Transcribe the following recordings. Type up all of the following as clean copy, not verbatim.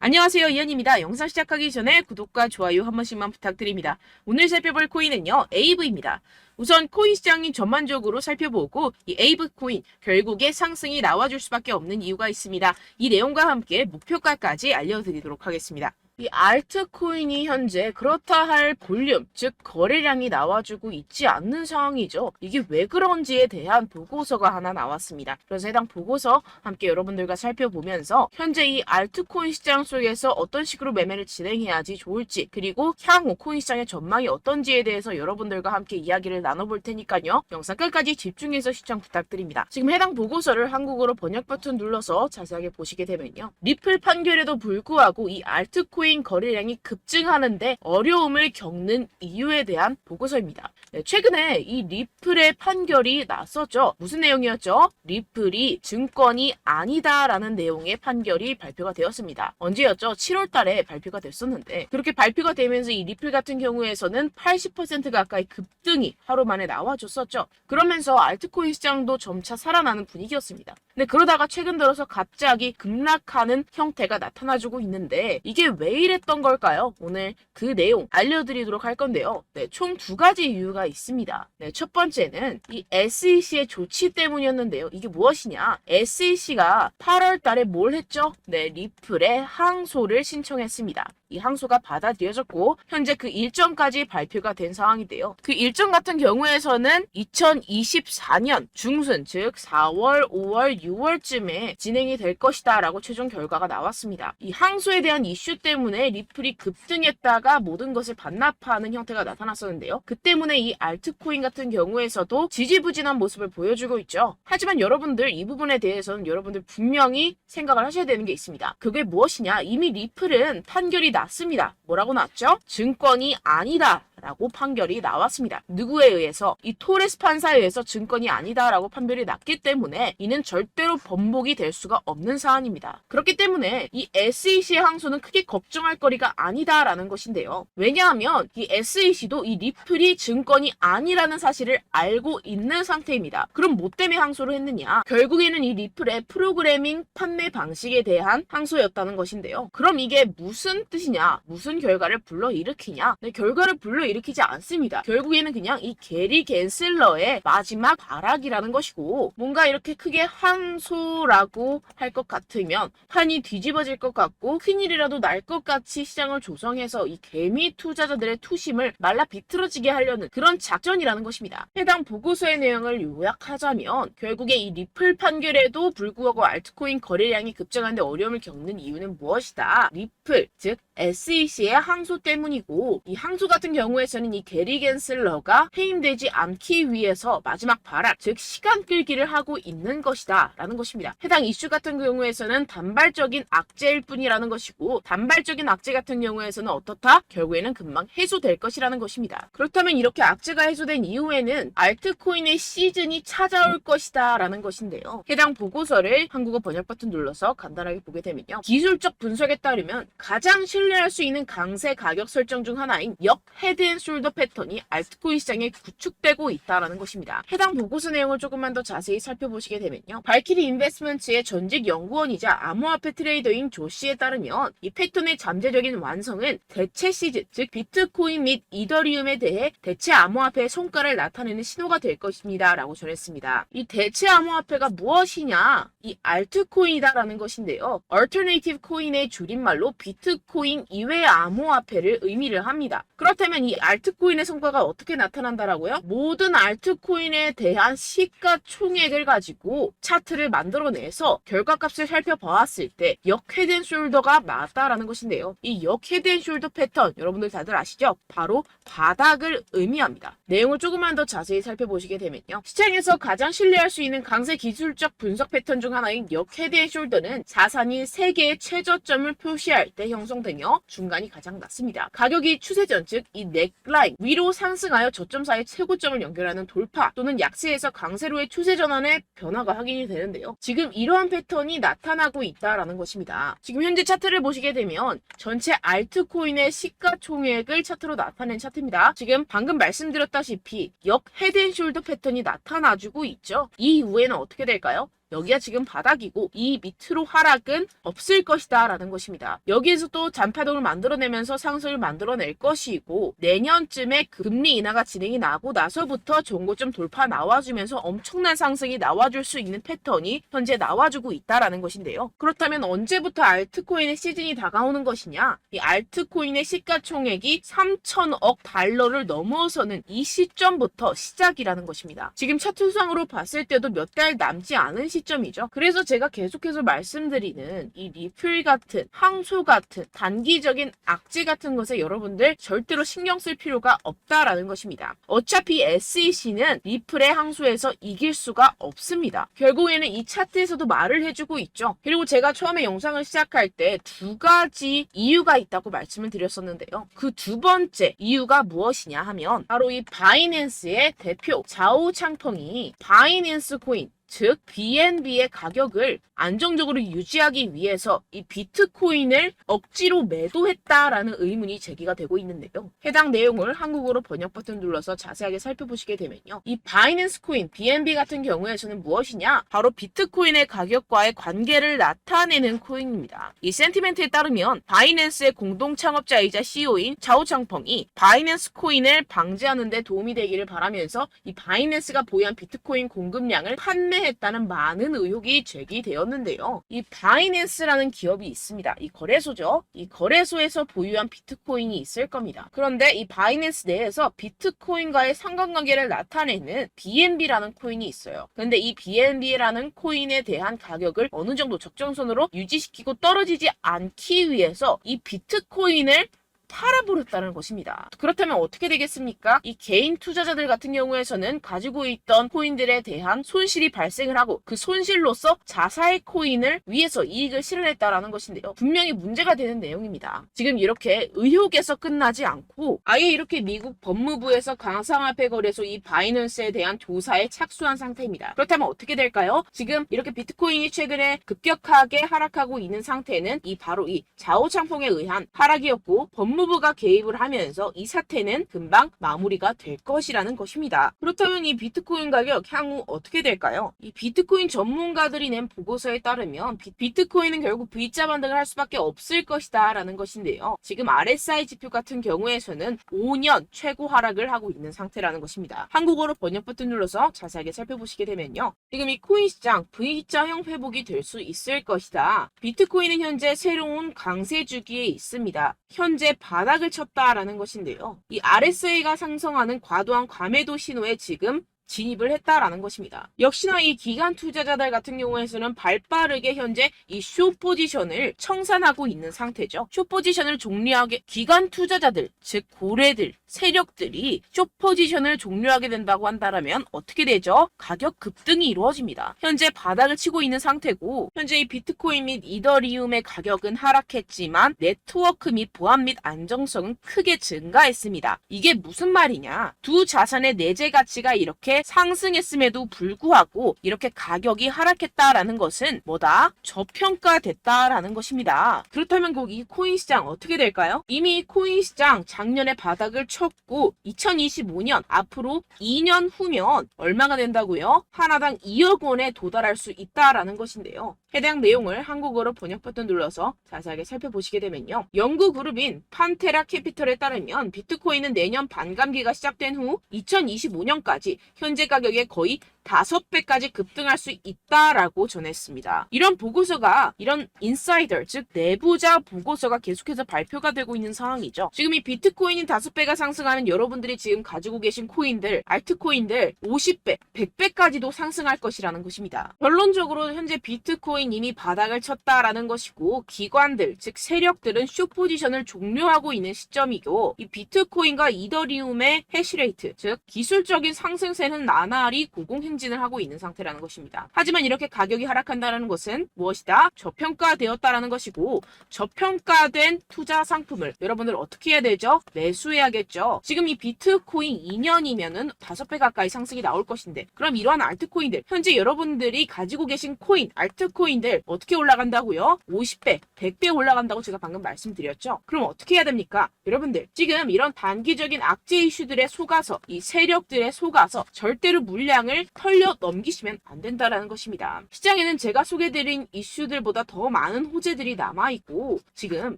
안녕하세요, 이현입니다. 영상 시작하기 전에 구독과 좋아요 한 번씩만 부탁드립니다. 오늘 살펴볼 코인은요, 에이브입니다. 우선 코인 시장이 전반적으로 살펴보고 이 에이브 코인 결국에 상승이 나와줄 수밖에 없는 이유가 있습니다. 이 내용과 함께 목표가까지 알려드리도록 하겠습니다. 이 알트코인이 현재 그렇다 할 볼륨, 즉 거래량이 나와주고 있지 않는 상황이죠. 이게 왜 그런지에 대한 보고서가 하나 나왔습니다. 그래서 해당 보고서 함께 여러분들과 살펴보면서 현재 이 알트코인 시장 속에서 어떤 식으로 매매를 진행해야지 좋을지, 그리고 향후 코인 시장의 전망이 어떤지에 대해서 여러분들과 함께 이야기를 나눠볼 테니까요. 영상 끝까지 집중해서 시청 부탁드립니다. 지금 해당 보고서를 한국어로 번역 버튼 눌러서 자세하게 보시게 되면요. 리플 판결에도 불구하고 이 알트코인 거래량이 급증하는데 어려움을 겪는 이유에 대한 보고서입니다. 최근에 이 리플의 판결이 났었죠. 무슨 내용이었죠? 리플이 증권이 아니다라는 내용의 판결이 발표가 되었습니다. 언제였죠? 7월 달에 발표가 됐었는데, 그렇게 발표가 되면서 이 리플 같은 경우에서는 80% 가까이 급등이 하루 만에 나와줬었죠. 그러면서 알트코인 시장도 점차 살아나는 분위기였습니다. 근데 그러다가 최근 들어서 갑자기 급락하는 형태가 나타나주고 있는데, 이게 왜 이랬던 걸까요? 오늘 그 내용 알려드리도록 할 건데요. 총 두 가지 이유가 있습니다. 첫 번째는 이 SEC의 조치 때문이었는데요. 이게 무엇이냐? SEC가 8월 달에 뭘 했죠? 리플의 항소를 신청했습니다. 이 항소가 받아들여졌고 현재 그 일정까지 발표가 된 상황인데요. 그 일정 같은 경우에서는 2024년 중순, 즉 4월, 5월, 6월쯤에 진행이 될 것이다 라고 최종 결과가 나왔습니다. 이 항소에 대한 이슈 때문에 리플이 급등했다가 모든 것을 반납하는 형태가 나타났었는데요. 그 때문에 이 알트코인 같은 경우에서도 지지부진한 모습을 보여주고 있죠. 하지만 여러분들 이 부분에 대해서는 여러분들 분명히 생각을 하셔야 되는 게 있습니다. 그게 무엇이냐? 이미 리플은 판결이 났습니다. 뭐라고 났죠? 증권이 아니다 라고 판결이 나왔습니다. 누구에 의해서? 이 토레스 판사에 의해서 증권이 아니다 라고 판결이 났기 때문에 이는 절대로 번복이 될 수가 없는 사안입니다. 그렇기 때문에 이 SEC의 항소는 크게 걱정할 거리가 아니다 라는 것인데요. 왜냐하면 이 SEC도 이 리플이 증권이 아니라는 사실을 알고 있는 상태입니다. 그럼 뭐 때문에 항소를 했느냐? 결국에는 이 리플의 프로그래밍 판매 방식에 대한 항소였다는 것인데요. 그럼 이게 무슨 뜻이냐? 무슨 결과를 불러일으키냐? 결과를 불러일으키지 않습니다. 결국에는 그냥 이 게리 갠슬러의 마지막 발악이라는 것이고, 뭔가 이렇게 크게 항소라고 할 것 같으면 판이 뒤집어질 것 같고 큰일이라도 날 것 같이 시장을 조성해서 이 개미 투자자들의 투심을 말라 비틀어지게 하려는 그런 작전이라는 것입니다. 해당 보고서의 내용을 요약하자면 결국에 이 리플 판결에도 불구하고 알트코인 거래량이 급증하는데 어려움을 겪는 이유는 무엇이다? 리플, 즉 SEC의 항소 때문이고, 이 항소 같은 경우에서는 이 게리 갠슬러가 해임되지 않기 위해서 마지막 발악, 즉 시간 끌기를 하고 있는 것이다 라는 것입니다. 해당 이슈 같은 경우에서는 단발적인 악재일 뿐이라는 것이고, 단발적인 악재 같은 경우에서는 어떻다? 결국에는 금방 해소될 것이라는 것입니다. 그렇다면 이렇게 악재가 해소된 이후에는 알트코인의 시즌이 찾아올 것이다 라는 것인데요. 해당 보고서를 한국어 번역 버튼 눌러서 간단하게 보게 되면요. 기술적 분석에 따르면 가장 신뢰할 수 있는 강세 가격 설정 중 하나인 역 헤드앤숄더 패턴이 알트코인 시장에 구축되고 있다는 것입니다. 해당 보고서 내용을 조금만 더 자세히 살펴보시게 되면요. 발키리 인베스트먼트의 전직 연구원이자 암호화폐 트레이더인 조 씨에 따르면 이 패턴의 잠재적인 완성은 대체 시즌, 즉 비트코인 및 이더리움에 대해 대체 암호화폐의 성과를 나타내는 신호가 될 것입니다 라고 전했습니다. 이 대체 암호화폐가 무엇이냐? 이 알트코인이다라는 것인데요. Alternative Coin의 줄임말로 비트코인 이외의 암호화폐를 의미를 합니다. 그렇다면 이 알트코인의 성과가 어떻게 나타난다라고요? 모든 알트코인에 대한 시가총액을 가지고 차트를 만들어내서 결과값을 살펴보았을 때 역 헤드앤숄더가 맞다라는 것인데요. 이 역 헤드앤숄더 패턴 여러분들 다들 아시죠? 바로 바닥을 의미합니다. 내용을 조금만 더 자세히 살펴보시게 되면요. 시장에서 가장 신뢰할 수 있는 강세 기술적 분석 패턴 중 하나인 역 헤드앤숄더는 자산이 3개의 최저점을 표시할 때 형성되며 중간이 가장 낮습니다. 가격이 추세전, 즉 이 넥라인 위로 상승하여 저점 사이 최고점을 연결하는 돌파 또는 약세에서 강세로의 추세 전환의 변화가 확인이 되는데요. 지금 이러한 패턴이 나타나고 있다라는 것입니다. 지금 현재 차트를 보시게 되면 전체 알트코인의 시가총액을 차트로 나타낸 차트입니다. 지금 방금 말씀드렸다시피 역 헤드앤숄더 패턴이 나타나주고 있죠. 이 이후에는 어떻게 될까요? 여기가 지금 바닥이고 이 밑으로 하락은 없을 것이다 라는 것입니다. 여기에서 또 잔파동을 만들어내면서 상승을 만들어낼 것이고 내년쯤에 금리 인하가 진행이 나고 나서부터 전고점 돌파 나와주면서 엄청난 상승이 나와줄 수 있는 패턴이 현재 나와주고 있다라는 것인데요. 그렇다면 언제부터 알트코인의 시즌이 다가오는 것이냐? 이 알트코인의 시가총액이 3천억 달러를 넘어서는 이 시점부터 시작이라는 것입니다. 지금 차트상으로 봤을 때도 몇 달 남지 않은 시점이죠. 그래서 제가 계속해서 말씀드리는 이 리플 같은 항소 같은 단기적인 악재 같은 것에 여러분들 절대로 신경 쓸 필요가 없다라는 것입니다. 어차피 SEC는 리플의 항소에서 이길 수가 없습니다. 결국에는 이 차트에서도 말을 해주고 있죠. 그리고 제가 처음에 영상을 시작할 때 두 가지 이유가 있다고 말씀을 드렸었는데요. 그 두 번째 이유가 무엇이냐 하면 바로 이 바이낸스의 대표 자오 창펑이 바이낸스 코인 즉 BNB의 가격을 안정적으로 유지하기 위해서 이 비트코인을 억지로 매도했다라는 의문이 제기가 되고 있는데요. 해당 내용을 한국어로 번역 버튼 눌러서 자세하게 살펴보시게 되면요. 이 바이낸스 코인 BNB 같은 경우에서는 무엇이냐? 바로 비트코인의 가격과의 관계를 나타내는 코인입니다. 이 센티멘트에 따르면 바이낸스의 공동 창업자이자 CEO인 자오 창펑이 바이낸스 코인을 방지하는 데 도움이 되기를 바라면서 이 바이낸스가 보유한 비트코인 공급량을 판매했다는 많은 의혹이 제기되었는데요. 이 바이낸스라는 기업이 있습니다. 이 거래소죠. 이 거래소에서 보유한 비트코인이 있을 겁니다. 그런데 이 바이낸스 내에서 비트코인과의 상관관계를 나타내는 BNB라는 코인이 있어요. 그런데 이 BNB라는 코인에 대한 가격을 어느 정도 적정선으로 유지시키고 떨어지지 않기 위해서 이 비트코인을 팔아버렸다는 것입니다. 그렇다면 어떻게 되겠습니까? 이 개인 투자자들 같은 경우에서는 가지고 있던 코인들에 대한 손실이 발생을 하고 그 손실로서 자사의 코인을 위해서 이익을 실현했다라는 것인데요. 분명히 문제가 되는 내용입니다. 지금 이렇게 의혹에서 끝나지 않고 아예 이렇게 미국 법무부에서 가상화폐 거래소 이 바이낸스에 대한 조사에 착수한 상태입니다. 그렇다면 어떻게 될까요? 지금 이렇게 비트코인이 최근에 급격하게 하락하고 있는 상태는 바로 이 자오 창펑에 의한 하락이었고 법무부가 개입을 하면서 이 사태는 금방 마무리가 될 것이라는 것입니다. 그렇다면 이 비트코인 가격 향후 어떻게 될까요? 이 비트코인 전문가들이 낸 보고서에 따르면 비트코인은 결국 V자 반등을 할 수밖에 없을 것이다 라는 것인데요. 지금 RSI 지표 같은 경우에서는 5년 최고 하락을 하고 있는 상태라는 것입니다. 한국어로 번역 버튼 눌러서 자세하게 살펴보시게 되면요. 지금 이 코인 시장 V자형 회복이 될 수 있을 것이다. 비트코인은 현재 새로운 강세 주기에 있습니다. 현재 바닥을 쳤다라는 것인데요. 이 RSI가 상승하는 과도한 과매도 신호에 지금 진입을 했다라는 것입니다. 역시나 이 기관 투자자들 같은 경우에서는 발빠르게 현재 이 숏 포지션을 청산하고 있는 상태죠. 숏 포지션을 종료하게 기관 투자자들, 즉 고래들, 세력들이 숏 포지션을 종료하게 된다고 한다면 어떻게 되죠? 가격 급등이 이루어집니다. 현재 바닥을 치고 있는 상태고 현재 이 비트코인 및 이더리움의 가격은 하락했지만 네트워크 및 보안 및 안정성은 크게 증가했습니다. 이게 무슨 말이냐? 두 자산의 내재 가치가 이렇게 상승했음에도 불구하고 이렇게 가격이 하락했다라는 것은 뭐다? 저평가됐다라는 것입니다. 그렇다면 이 코인 시장 어떻게 될까요? 이미 코인 시장 작년에 바닥을 쳤고 2025년 앞으로 2년 후면 얼마가 된다고요? 하나당 2억 원에 도달할 수 있다라는 것인데요. 해당 내용을 한국어로 번역 버튼 눌러서 자세하게 살펴보시게 되면요. 연구 그룹인 판테라 캐피털에 따르면 비트코인은 내년 반감기가 시작된 후 2025년까지 현재 가격의 거의 5배까지 급등할 수 있다라고 전했습니다. 이런 보고서가 이런 인사이더 즉 내부자 보고서가 계속해서 발표가 되고 있는 상황이죠. 지금 이 비트코인이 5배가 상승하면 여러분들이 지금 가지고 계신 코인들, 알트코인들 50배, 100배까지도 상승할 것이라는 것입니다. 결론적으로 현재 비트코인 이미 바닥을 쳤다라는 것이고 기관들 즉 세력들은 숏 포지션을 종료하고 있는 시점이고 이 비트코인과 이더리움의 해시레이트 즉 기술적인 상승세는 나날이 고공행진을 하고 있는 상태라는 것입니다. 하지만 이렇게 가격이 하락한다는 것은 무엇이다? 저평가되었다라는 것이고 저평가된 투자 상품을 여러분들 어떻게 해야 되죠? 매수해야겠죠. 지금 이 비트코인 2년이면은 5배 가까이 상승이 나올 것인데 그럼 이러한 알트코인들 현재 여러분들이 가지고 계신 코인, 알트코인 코인들 어떻게 올라간다고요? 50배, 100배 올라간다고 제가 방금 말씀드렸죠. 그럼 어떻게 해야 됩니까? 여러분들 지금 이런 단기적인 악재 이슈들에 속아서 이 세력들에 속아서 절대로 물량을 털려 넘기시면 안 된다라는 것입니다. 시장에는 제가 소개드린 이슈들보다 더 많은 호재들이 남아있고 지금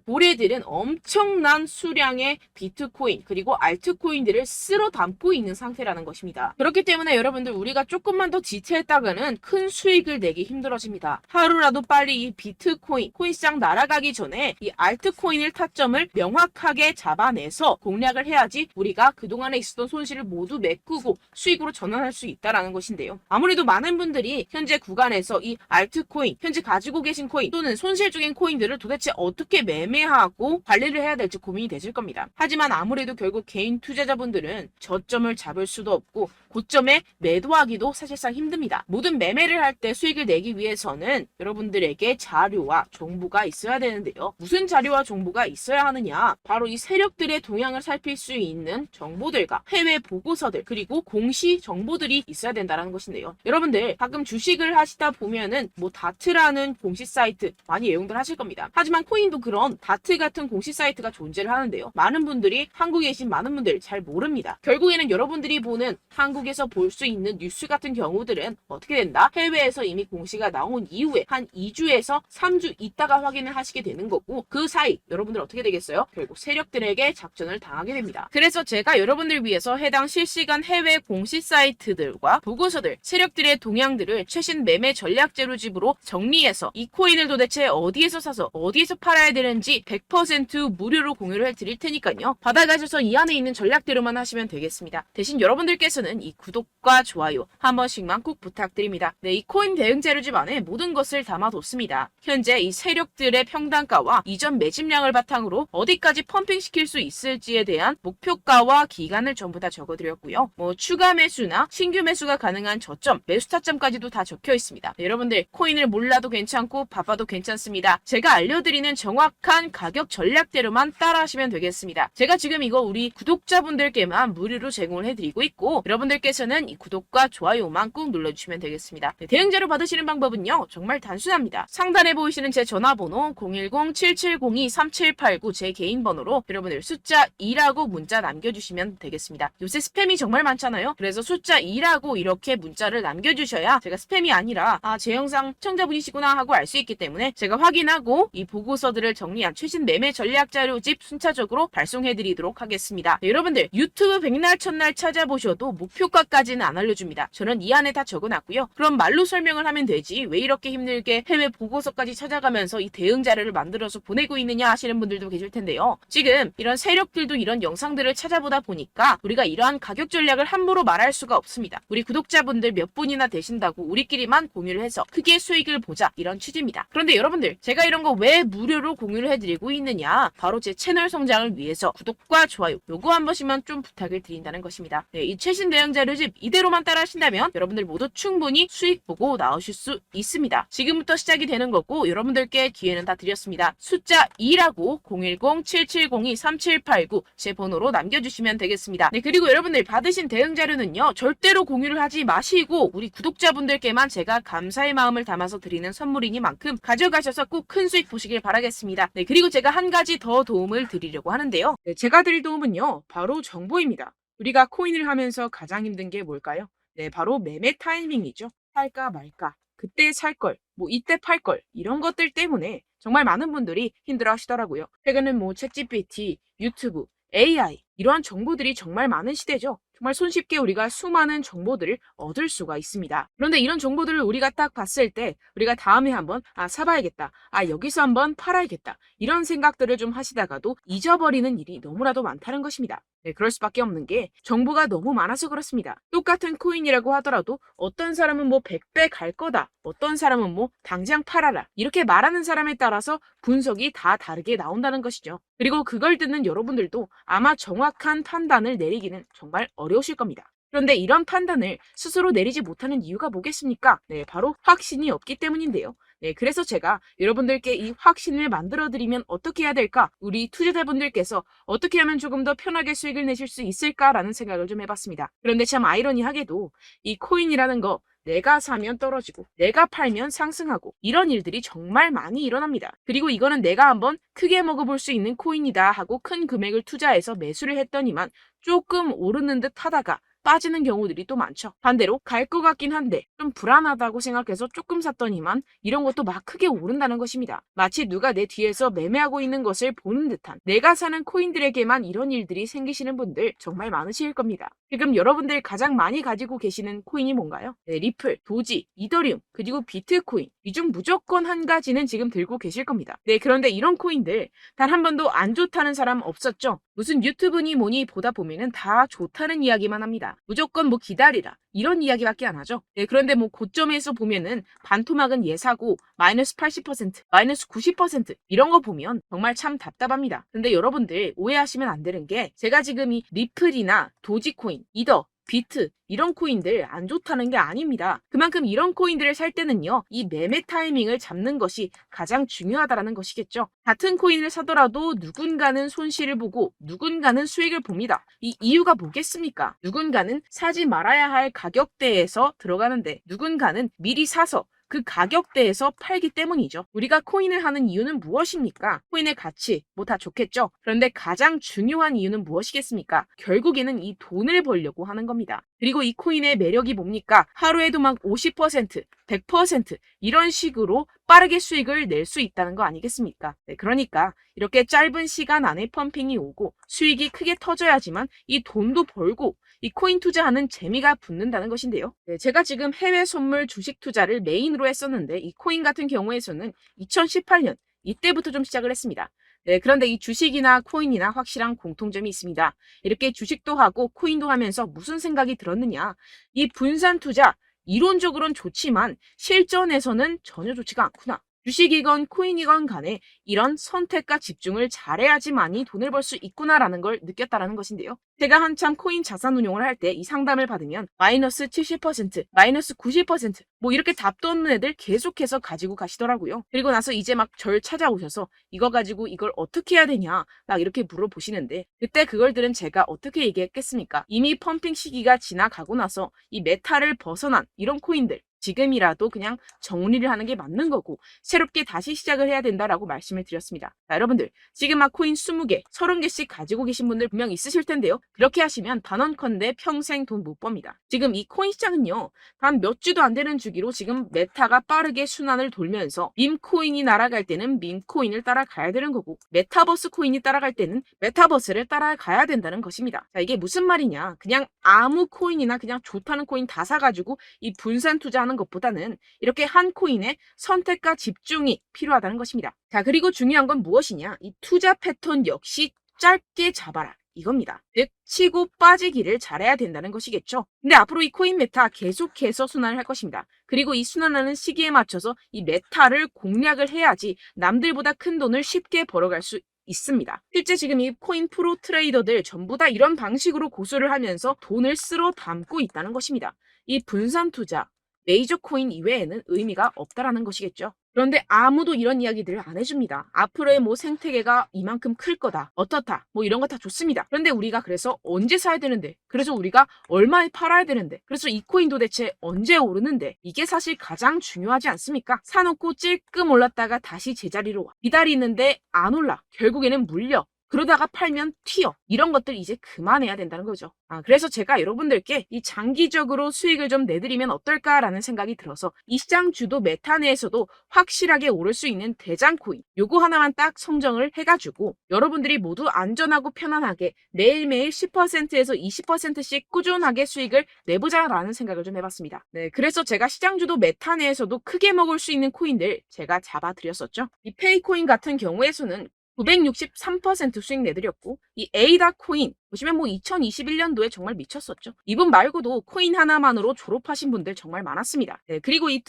고래들은 엄청난 수량의 비트코인 그리고 알트코인들을 쓸어 담고 있는 상태라는 것입니다. 그렇기 때문에 여러분들 우리가 조금만 더 지체했다가는 큰 수익을 내기 힘들어집니다. 하루라도 빨리 이 비트코인, 코인시장 날아가기 전에 이 알트코인을 타점을 명확하게 잡아내서 공략을 해야지 우리가 그동안에 있었던 손실을 모두 메꾸고 수익으로 전환할 수 있다라는 것인데요. 아무래도 많은 분들이 현재 구간에서 이 알트코인, 현재 가지고 계신 코인 또는 손실 중인 코인들을 도대체 어떻게 매매하고 관리를 해야 될지 고민이 되실 겁니다. 하지만 아무래도 결국 개인 투자자분들은 저점을 잡을 수도 없고 고점에 매도하기도 사실상 힘듭니다. 모든 매매를 할 때 수익을 내기 위해서는 여러분들에게 자료와 정보가 있어야 되는데요. 무슨 자료와 정보가 있어야 하느냐? 바로 이 세력들의 동향을 살필 수 있는 정보들과 해외 보고서들 그리고 공시 정보들이 있어야 된다는 것인데요. 여러분들 가끔 주식을 하시다 보면은 뭐 다트라는 공시 사이트 많이 애용들 하실 겁니다. 하지만 코인도 그런 다트 같은 공시 사이트가 존재를 하는데요. 많은 분들이 한국에 계신 많은 분들 잘 모릅니다. 결국에는 여러분들이 보는 한국에서 볼 수 있는 뉴스 같은 경우들은 어떻게 된다? 해외에서 이미 공시가 나온 이후에 한 2주에서 3주 있다가 확인을 하시게 되는 거고 그 사이 여러분들 어떻게 되겠어요? 결국 세력들에게 작전을 당하게 됩니다. 그래서 제가 여러분들 위해서 해당 실시간 해외 공시 사이트들과 보고서들, 세력들의 동향들을 최신 매매 전략 재료집으로 정리해서 이 코인을 도대체 어디에서 사서 어디에서 팔아야 되는지 100% 무료로 공유를 해드릴 테니까요. 받아가셔서 이 안에 있는 전략대로만 하시면 되겠습니다. 대신 여러분들께서는 이 구독과 좋아요 한 번씩만 꼭 부탁드립니다. 네, 이 코인 대응 재료집 안에 모든 것을 담아뒀습니다. 현재 이 세력들의 평단가와 이전 매집량을 바탕으로 어디까지 펌핑시킬 수 있을지에 대한 목표가와 기간을 전부 다 적어드렸고요. 뭐 추가 매수나 신규 매수가 가능한 저점, 매수 타점까지도 다 적혀 있습니다. 네, 여러분들 코인을 몰라도 괜찮고 바빠도 괜찮습니다. 제가 알려드리는 정확한 가격 전략대로만 따라하시면 되겠습니다. 제가 지금 이거 우리 구독자분들께만 무료로 제공을 해드리고 있고 여러분들께서는 이 구독과 좋아요만 꾹 눌러주시면 되겠습니다. 네, 대응 자료 받으시는 방법은요 정말 단순합니다. 상단에 보이시는 제 전화번호 010-7702-3789 제 개인 번호로 여러분들 숫자 2라고 문자 남겨주시면 되겠습니다. 요새 스팸이 정말 많잖아요. 그래서 숫자 2라고 이렇게 문자를 남겨주셔야 제가 스팸이 아니라 제 영상 시청자분이시구나 하고 알 수 있기 때문에 제가 확인하고 이 보고서들을 정리한 최신 매매 전략 자료집 순차적으로 발송해드리도록 하겠습니다. 네, 여러분들 유튜브 백날 첫날 찾아보셔도 목표가까지는 안 알려줍니다. 저는 이 안에 다 적어놨고요. 그럼 말로 설명을 하면 되지 왜 이렇게 힘들게 해외 보고서까지 찾아가면서 이 대응 자료를 만들어서 보내고 있느냐 하시는 분들도 계실 텐데요. 지금 이런 세력들도 이런 영상들을 찾아보다 보니까 우리가 이러한 가격 전략을 함부로 말할 수가 없습니다. 우리 구독자분들 몇 분이나 되신다고 우리끼리만 공유를 해서 크게 수익을 보자 이런 취지입니다. 그런데 여러분들 제가 이런 거 왜 무료로 공유를 해드리고 있느냐 바로 제 채널 성장을 위해서 구독과 좋아요 요거 한 번씩만 좀 부탁을 드린다는 것입니다. 네, 이 최신 대응 자료집 이대로만 따라 하신다면 여러분들 모두 충분히 수익 보고 나오실 수 있습니다. 지금부터 시작이 되는 거고 여러분들께 기회는 다 드렸습니다. 숫자 2라고 010-7702-3789 제 번호로 남겨주시면 되겠습니다. 네, 그리고 여러분들 받으신 대응 자료는요 절대로 공유를 하지 마시고 우리 구독자분들께만 제가 감사의 마음을 담아서 드리는 선물이니만큼 가져가셔서 꼭 큰 수익 보시길 바라겠습니다. 네, 그리고 제가 한 가지 더 도움을 드리려고 하는데요. 네, 제가 드릴 도움은요 바로 정보입니다. 우리가 코인을 하면서 가장 힘든 게 뭘까요? 네, 바로 매매 타이밍이죠. 살까 말까, 그때 살 걸, 뭐 이때 팔 걸 이런 것들 때문에 정말 많은 분들이 힘들어 하시더라고요. 최근은 뭐 챗GPT, 유튜브, AI 이러한 정보들이 정말 많은 시대죠. 정말 손쉽게 우리가 수많은 정보들을 얻을 수가 있습니다. 그런데 이런 정보들을 우리가 딱 봤을 때 우리가 다음에 한번 사봐야겠다. 여기서 한번 팔아야겠다. 이런 생각들을 좀 하시다가도 잊어버리는 일이 너무나도 많다는 것입니다. 네, 그럴 수밖에 없는 게 정보가 너무 많아서 그렇습니다. 똑같은 코인이라고 하더라도 어떤 사람은 뭐 100배 갈 거다. 어떤 사람은 뭐 당장 팔아라. 이렇게 말하는 사람에 따라서 분석이 다 다르게 나온다는 것이죠. 그리고 그걸 듣는 여러분들도 아마 정확한 판단을 내리기는 정말 어려우실 겁니다. 그런데 이런 판단을 스스로 내리지 못하는 이유가 뭐겠습니까? 네, 바로 확신이 없기 때문인데요. 네, 그래서 제가 여러분들께 이 확신을 만들어드리면 어떻게 해야 될까? 우리 투자자분들께서 어떻게 하면 조금 더 편하게 수익을 내실 수 있을까라는 생각을 좀 해봤습니다. 그런데 참 아이러니하게도 이 코인이라는 거 내가 사면 떨어지고 내가 팔면 상승하고 이런 일들이 정말 많이 일어납니다. 그리고 이거는 내가 한번 크게 먹어볼 수 있는 코인이다 하고 큰 금액을 투자해서 매수를 했더니만 조금 오르는 듯 하다가 빠지는 경우들이 또 많죠. 반대로 갈 것 같긴 한데 좀 불안하다고 생각해서 조금 샀더니만 이런 것도 막 크게 오른다는 것입니다. 마치 누가 내 뒤에서 매매하고 있는 것을 보는 듯한, 내가 사는 코인들에게만 이런 일들이 생기시는 분들 정말 많으실 겁니다. 지금 여러분들 가장 많이 가지고 계시는 코인이 뭔가요? 네, 리플, 도지, 이더리움, 그리고 비트코인. 이 중 무조건 한 가지는 지금 들고 계실 겁니다. 네, 그런데 이런 코인들 단 한 번도 안 좋다는 사람 없었죠? 무슨 유튜브니 뭐니 보다 보면은 다 좋다는 이야기만 합니다. 무조건 뭐 기다리라 이런 이야기밖에 안 하죠. 네, 그런데 뭐 고점에서 보면은 반토막은 예사고 마이너스 80%, 마이너스 90% 이런 거 보면 정말 참 답답합니다. 근데 여러분들 오해하시면 안 되는 게, 제가 지금 이 리플이나 도지코인, 이더, 비트 이런 코인들 안 좋다는 게 아닙니다. 그만큼 이런 코인들을 살 때는요, 이 매매 타이밍을 잡는 것이 가장 중요하다는 것이겠죠. 같은 코인을 사더라도 누군가는 손실을 보고 누군가는 수익을 봅니다. 이 이유가 뭐겠습니까? 누군가는 사지 말아야 할 가격대에서 들어가는데 누군가는 미리 사서 그 가격대에서 팔기 때문이죠. 우리가 코인을 하는 이유는 무엇입니까? 코인의 가치, 뭐 다 좋겠죠. 그런데 가장 중요한 이유는 무엇이겠습니까? 결국에는 이 돈을 벌려고 하는 겁니다. 그리고 이 코인의 매력이 뭡니까? 하루에도 막 50%, 100% 이런 식으로 빠르게 수익을 낼 수 있다는 거 아니겠습니까? 네, 그러니까 이렇게 짧은 시간 안에 펌핑이 오고 수익이 크게 터져야지만 이 돈도 벌고 이 코인 투자하는 재미가 붙는다는 것인데요. 네, 제가 지금 해외 선물 주식 투자를 메인으로 했었는데 이 코인 같은 경우에서는 2018년 이때부터 좀 시작을 했습니다. 네, 그런데 이 주식이나 코인이나 확실한 공통점이 있습니다. 이렇게 주식도 하고 코인도 하면서 무슨 생각이 들었느냐? 이 분산 투자 이론적으로는 좋지만 실전에서는 전혀 좋지가 않구나. 주식이건 코인이건 간에 이런 선택과 집중을 잘해야지만이 돈을 벌 수 있구나라는 걸 느꼈다라는 것인데요. 제가 한참 코인 자산 운용을 할 때 이 상담을 받으면 마이너스 70%, 마이너스 90%, 뭐 이렇게 답도 없는 애들 계속해서 가지고 가시더라고요. 그리고 나서 이제 막 절 찾아오셔서 이거 가지고 이걸 어떻게 해야 되냐 막 이렇게 물어보시는데, 그때 그걸 들은 제가 어떻게 얘기했겠습니까? 이미 펌핑 시기가 지나가고 나서 이 메타를 벗어난 이런 코인들 지금이라도 그냥 정리를 하는 게 맞는 거고 새롭게 다시 시작을 해야 된다라고 말씀을 드렸습니다. 자, 여러분들 지금 막 코인 20개, 30개씩 가지고 계신 분들 분명 있으실 텐데요. 그렇게 하시면 단언컨대 평생 돈 못 법니다. 지금 이 코인 시장은요, 단 몇 주도 안 되는 주기로 지금 메타가 빠르게 순환을 돌면서 밈코인이 날아갈 때는 밈코인을 따라가야 되는 거고 메타버스 코인이 따라갈 때는 메타버스를 따라가야 된다는 것입니다. 자, 이게 무슨 말이냐? 그냥 아무 코인이나 그냥 좋다는 코인 다 사가지고 이 분산 투자하는 것보다는 이렇게 한 코인에 선택과 집중이 필요하다는 것입니다. 자, 그리고 중요한 건 무엇이냐? 이 투자 패턴 역시 짧게 잡아라. 이겁니다. 즉 치고 빠지기를 잘해야 된다는 것이겠죠. 근데 앞으로 이 코인 메타 계속해서 순환을 할 것입니다. 그리고 이 순환하는 시기에 맞춰서 이 메타를 공략을 해야지 남들보다 큰 돈을 쉽게 벌어갈 수 있습니다. 실제 지금 이 코인 프로 트레이더들 전부 다 이런 방식으로 고수를 하면서 돈을 쓸어 담고 있다는 것입니다. 이 분산 투자, 메이저 코인 이외에는 의미가 없다라는 것이겠죠. 그런데 아무도 이런 이야기들을 안 해줍니다. 앞으로의 뭐 생태계가 이만큼 클 거다, 어떻다, 뭐 이런 거 다 좋습니다. 그런데 우리가 그래서 언제 사야 되는데, 그래서 우리가 얼마에 팔아야 되는데, 그래서 이 코인 도대체 언제 오르는데, 이게 사실 가장 중요하지 않습니까? 사놓고 찔끔 올랐다가 다시 제자리로 와. 기다리는데 안 올라. 결국에는 물려. 그러다가 팔면 튀어. 이런 것들 이제 그만해야 된다는 거죠. 그래서 제가 여러분들께 이 장기적으로 수익을 좀 내드리면 어떨까라는 생각이 들어서 이 시장 주도 메타 내에서도 확실하게 오를 수 있는 대장 코인 요거 하나만 딱 선정을 해가지고 여러분들이 모두 안전하고 편안하게 매일매일 10%에서 20%씩 꾸준하게 수익을 내보자라는 생각을 좀 해봤습니다. 네, 그래서 제가 시장 주도 메타 내에서도 크게 먹을 수 있는 코인들 제가 잡아드렸었죠. 이 페이코인 같은 경우에서는 963% 수익 내드렸고, 이 에이다 코인 보시면 뭐 2021년도에 정말 미쳤었죠. 이분 말고도 코인 하나만으로 졸업하신 분들 정말 많았습니다. 네, 그리고 이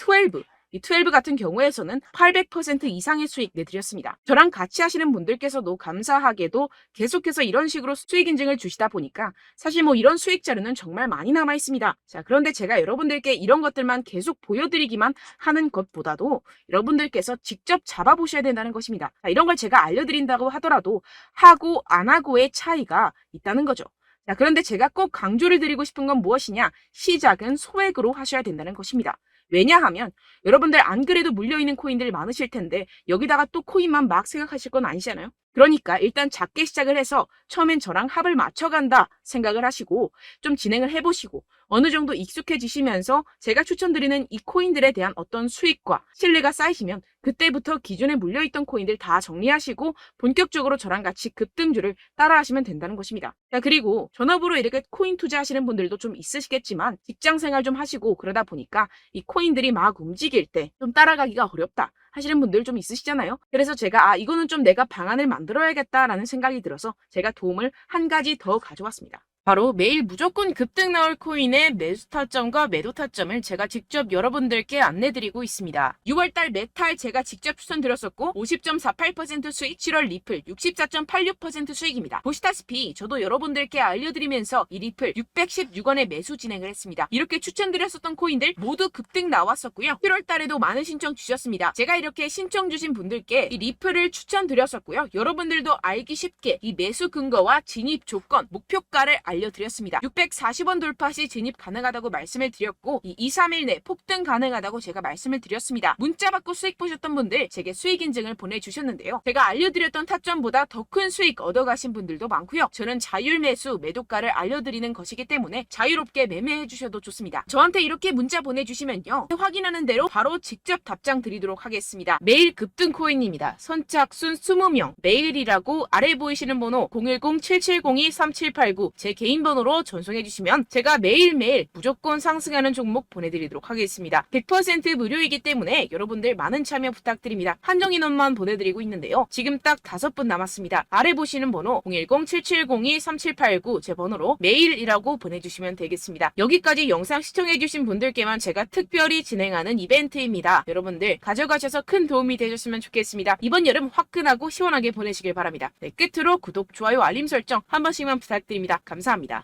12 같은 경우에서는 800% 이상의 수익 내드렸습니다. 저랑 같이 하시는 분들께서도 감사하게도 계속해서 이런 식으로 수익 인증을 주시다 보니까 사실 뭐 이런 수익 자료는 정말 많이 남아 있습니다. 자, 그런데 제가 여러분들께 이런 것들만 계속 보여드리기만 하는 것보다도 여러분들께서 직접 잡아보셔야 된다는 것입니다. 자, 이런 걸 제가 알려드린다고 하더라도 하고 안 하고의 차이가 있다는 거죠. 자, 그런데 제가 꼭 강조를 드리고 싶은 건 무엇이냐? 시작은 소액으로 하셔야 된다는 것입니다. 왜냐하면 여러분들 안 그래도 물려있는 코인들 많으실 텐데 여기다가 또 코인만 막 생각하실 건 아니잖아요. 그러니까 일단 작게 시작을 해서 처음엔 저랑 합을 맞춰간다 생각을 하시고 좀 진행을 해보시고 어느 정도 익숙해지시면서 제가 추천드리는 이 코인들에 대한 어떤 수익과 신뢰가 쌓이시면 그때부터 기존에 물려있던 코인들 다 정리하시고 본격적으로 저랑 같이 급등주를 따라하시면 된다는 것입니다. 자, 그리고 전업으로 이렇게 코인 투자하시는 분들도 좀 있으시겠지만 직장 생활 좀 하시고 그러다 보니까 이 코인들이 막 움직일 때 좀 따라가기가 어렵다 하시는 분들 좀 있으시잖아요. 그래서 제가 이거는 좀 내가 방안을 만들어야겠다라는 생각이 들어서 제가 도움을 한 가지 더 가져왔습니다. 바로 매일 무조건 급등 나올 코인의 매수 타점과 매도 타점을 제가 직접 여러분들께 안내드리고 있습니다. 6월달 메탈 제가 직접 추천드렸었고 50.48% 수익, 7월 리플 64.86% 수익입니다. 보시다시피 저도 여러분들께 알려드리면서 이 리플 616원에 매수 진행을 했습니다. 이렇게 추천드렸었던 코인들 모두 급등 나왔었고요. 7월달에도 많은 신청 주셨습니다. 제가 이렇게 신청 주신 분들께 이 리플을 추천드렸었고요. 여러분들도 알기 쉽게 이 매수 근거와 진입 조건, 목표가를 알려드렸습니다. 640원 돌파 시 진입 가능하다고 말씀을 드렸고 이 2, 3일 내 폭등 가능하다고 제가 말씀을 드렸습니다. 문자 받고 수익 보셨던 분들 제게 수익 인증을 보내주셨는데요. 제가 알려드렸던 타점보다 더 큰 수익 얻어가신 분들도 많고요. 저는 자율 매수 매도가를 알려드리는 것이기 때문에 자유롭게 매매해 주셔도 좋습니다. 저한테 이렇게 문자 보내주시면요. 확인하는 대로 바로 직접 답장 드리도록 하겠습니다. 매일 급등 코인입니다. 선착순 20명 매일이라고 아래 보이시는 번호 010-7702-3789 제 개인 번호로 전송해 주시면 제가 매일매일 무조건 상승하는 종목 보내드리도록 하겠습니다. 100% 무료이기 때문에 여러분들 많은 참여 부탁드립니다. 한정 인원만 보내드리고 있는데요. 지금 딱 5분 남았습니다. 아래 보시는 번호 010-7702-3789 제 번호로 메일이라고 보내주시면 되겠습니다. 여기까지 영상 시청해주신 분들께만 제가 특별히 진행하는 이벤트입니다. 여러분들 가져가셔서 큰 도움이 되셨으면 좋겠습니다. 이번 여름 화끈하고 시원하게 보내시길 바랍니다. 네, 끝으로 구독, 좋아요, 알림 설정 한 번씩만 부탁드립니다. 감사합니다.